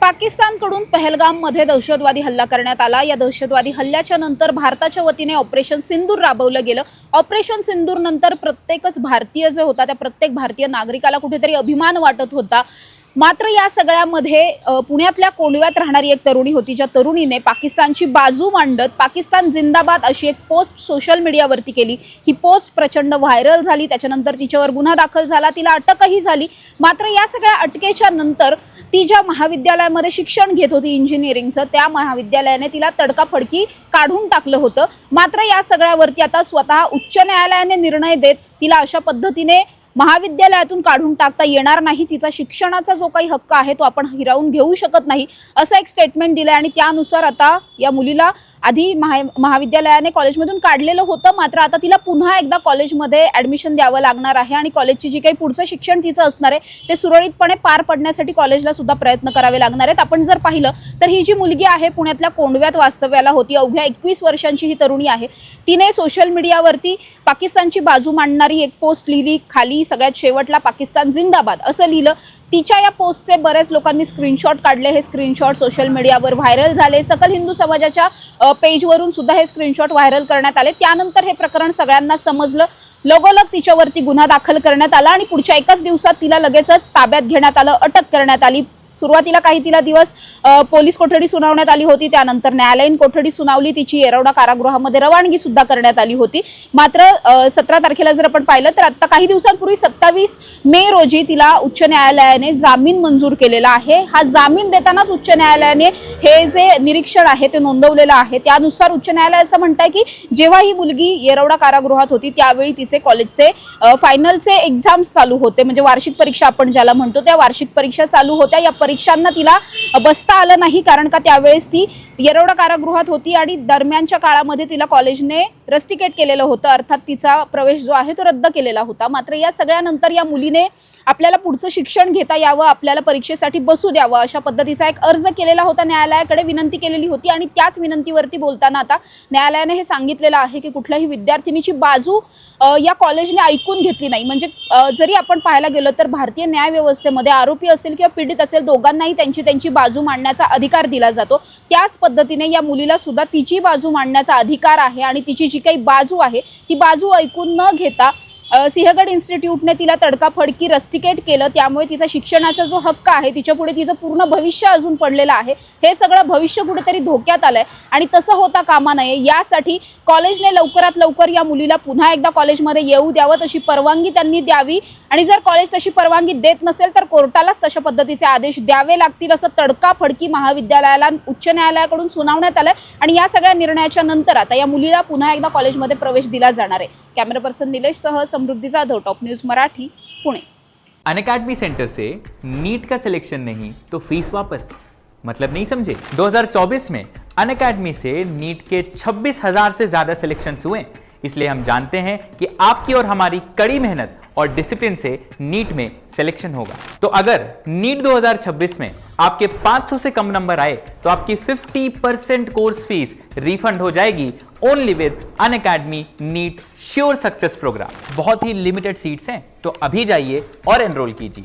पाकिस्तानकडून पहलगाममध्ये दहशतवादी हल्ला करण्यात आला। या दहशतवादी हल्ल्याच्या नंतर भारताच्या वतीने ऑपरेशन सिंदूर राबवलं गेलं। ऑपरेशन सिंदूर नंतर प्रत्येकच भारतीय जो होता त्या प्रत्येक भारतीय नागरिकाला कुठेतरी अभिमान वाटत होता। मात्र या सगळ्यामध्ये पुण्यातल्या कोंडव्यात राहणारी एक तरुणी होती, ज्या तरुणीने पाकिस्तानची बाजू मांडत पाकिस्तान जिंदाबाद अशी एक पोस्ट सोशल मीडियावरती केली। ही पोस्ट प्रचंड व्हायरल झाली, त्याच्यानंतर तिच्यावर गुन्हा दाखल झाला, तिला अटकही झाली। मात्र या सगळ्या अटकेच्या नंतर ती ज्या महाविद्यालयामध्ये शिक्षण घेत होती इंजिनिअरिंगचं, त्या महाविद्यालयाने तिला तडकाफडकी काढून टाकलं होतं। मात्र या सगळ्यावरती आता स्वतः उच्च न्यायालयाने निर्णय देत तिला अशा पद्धतीने महाविद्यालयातून काढून टाकता येणार नाही, तिचा शिक्षणाचा जो काही हक्क आहे तो आपण हिरावून घेऊ शकत नाही असं एक स्टेटमेंट दिलं। आणि त्यानुसार आता या मुलीला आधी महाविद्यालयाने कॉलेजमधून काढलेलं होतं, मात्र आता तिला पुन्हा एकदा कॉलेजमध्ये ॲडमिशन द्यावं लागणार आहे आणि कॉलेजची जी काही पुढचं शिक्षण तिचं असणार आहे ते सुरळीतपणे पार पडण्यासाठी कॉलेजला सुद्धा प्रयत्न करावे लागणार आहेत। आपण जर पाहिलं तर ही जी मुलगी आहे पुण्यातल्या कोंडव्यात वास्तव्याला होती, अवघ्या 21 वर्षांची ही तरुणी आहे। तिने सोशल मीडियावरती पाकिस्तानची बाजू मांडणारी एक पोस्ट लिहिली, खाली सगळ्यात शेवटला पाकिस्तान जिंदाबाद असं लिहिलं। तिच्या या पोस्टचे बरेच लोकांनी स्क्रीनशॉट काढले, हे स्क्रीनशॉट सोशल मीडियावर व्हायरल झाले। सकल हिंदू समाजाच्या पेजवरून सुद्धा हे स्क्रीनशॉट व्हायरल करण्यात आले। त्यानंतर हे प्रकरण सगळ्यांना समजलं, लगोलग तिच्यावरती गुन्हा दाखल करण्यात आला आणि पुढच्या एकाच दिवसात तिला लगेचच ताब्यात घेण्यात आलं, अटक करण्यात आली। सुरुवातीला काही तिला दिवस पोलीस कोठडी सुनावण्यात आली होती, त्यानंतर न्यायालयीन कोठडी सुनावली, तिची येरवडा कारागृहामध्ये रवानगी सुद्धा करण्यात आली होती। मात्र 17 तारखेला जर आपण पाहिलं तर आता काही दिवसांपूर्वी 27 मे रोजी तिला उच्च न्यायालयाने जामीन मंजूर केलेला आहे। हा जामीन देतानाच उच्च न्यायालयाने हे जे निरीक्षण आहे ते नोंदवलेलं आहे। त्यानुसार उच्च न्यायालय असं म्हणतंय की जेव्हा ही मुलगी येरवडा कारागृहात होती त्यावेळी तिचे कॉलेजचे फायनलचे एक्झाम्स चालू होते, म्हणजे वार्षिक परीक्षा आपण ज्याला म्हणतो, त्या वार्षिक परीक्षा चालू होत्या। या परीक्षांना तिला बसता आलं नाही, कारण का त्यावेळेस ती येरवडा कारागृहात होती आणि दरम्यानच्या काळामध्ये तिला कॉलेजने रस्टिकेट केलेलं होतं, अर्थात तिचा प्रवेश जो आहे तो रद्द केलेला होता। मात्र या सगळ्यानंतर या मुलीने आपल्याला पुढचं शिक्षण घेता यावं, आपल्याला परीक्षेसाठी बसू द्यावं अशा पद्धतीचा एक अर्ज केलेला होता, न्यायालयाकडे विनंती केलेली होती। आणि त्याच विनंतीवरती बोलताना आता न्यायालयाने हे सांगितलेलं आहे की कुठल्याही विद्यार्थिनीची बाजू या कॉलेजने ऐकून घेतली नाही। म्हणजे जरी आपण पाहायला गेलो तर भारतीय न्याय व्यवस्थेमध्ये आरोपी असेल किंवा पीडित असेल दोघांनाही त्यांची बाजू मांडण्याचा अधिकार दिला जातो। त्याच पद्धतीने या मुलीला सुद्धा तिची बाजू मांडण्याचा अधिकार आहे आणि तिची जी काही बाजू आहे ती बाजू ऐकून न घेता सिंहगड इन्स्टिट्यूटने तिला तडकाफडकी रस्टिकेट केलं। त्यामुळे तिचा शिक्षणाचा जो हक्क आहे, तिच्यापुढे तिचं पूर्ण भविष्य अजून पडलेलं आहे, हे सगळं भविष्य कुठेतरी धोक्यात आलंय आणि तसं होता कामा नये। यासाठी कॉलेजने लवकरात लवकर या मुलीला पुन्हा एकदा कॉलेजमध्ये येऊ द्यावं, तशी परवानगी त्यांनी द्यावी आणि जर कॉलेज तशी परवानगी देत नसेल तर कोर्टालाच तशा पद्धतीचे आदेश द्यावे लागतील असं तडकाफडकी महाविद्यालयाला उच्च न्यायालयाकडून सुनावण्यात आलंय। आणि या सगळ्या निर्णयाच्या नंतर आता या मुलीला पुन्हा एकदा कॉलेजमध्ये प्रवेश दिला जाणार आहे। कॅमेरा पर्सन निलेश सह Samruddhi Jadhav, top news Marathi, Pune. Unacademy centre से नीट का सिलेक्शन नहीं तो फीस वापस, मतलब नहीं समझे। 2024 में अनअकैडमी से नीट के 26,000 से ज्यादा सिलेक्शंस हुए, इसलिए हम जानते हैं कि आपकी और हमारी कड़ी मेहनत और डिसिप्लिन से नीट में सिलेक्शन होगा। तो अगर नीट 2026 में आपके 500 से कम नंबर आए तो आपकी 50% कोर्स फीस रिफंड हो जाएगी, ओनली विद अनअकैडमी नीट श्योर सक्सेस प्रोग्राम। बहुत ही लिमिटेड सीट्स हैं, तो अभी जाइए और एनरोल कीजिए।